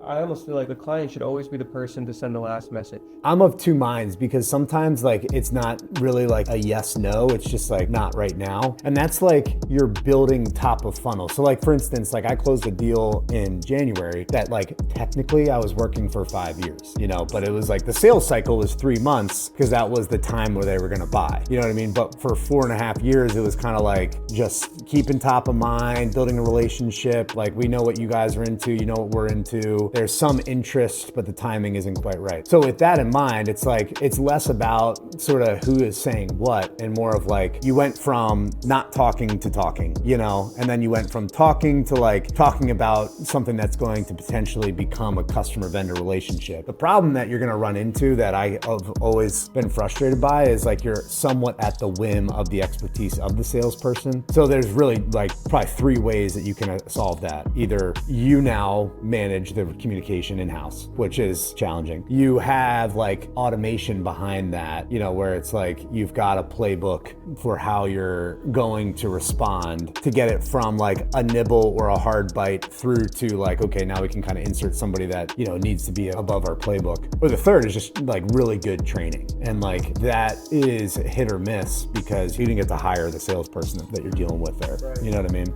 I almost feel like the client should always be the person to send the last message. I'm of two minds because sometimes like it's not really like a yes, no, it's just like not right now. And that's like you're building top of funnel. So like for instance, like I closed a deal in January that like technically I was working for 5 years, you know, but it was like the sales cycle was 3 months because that was the time where they were gonna buy, you know what I mean? But for 4.5 years, it was kind of like just keeping top of mind, building a relationship. Like we know what you guys are into, you know what we're into. There's some interest, but the timing isn't quite right. So with that in mind, it's like, it's less about sort of who is saying what and more of like, you went from not talking to talking, you know, and then you went from talking to like talking about something that's going to potentially become a customer vendor relationship. The problem that you're gonna run into that I have always been frustrated by is like you're somewhat at the whim of the expertise of the salesperson. So there's really like probably 3 ways that you can solve that. Either you now manage the communication in-house, which is challenging. You have like automation behind that, you know, where it's like you've got a playbook for how you're going to respond to get it from like a nibble or a hard bite through to like, okay, now we can kind of insert somebody that, you know, needs to be above our playbook. Or the third is just like really good training. And like that is hit or miss because you didn't get to hire the salesperson that you're dealing with there. Right. You know what I mean?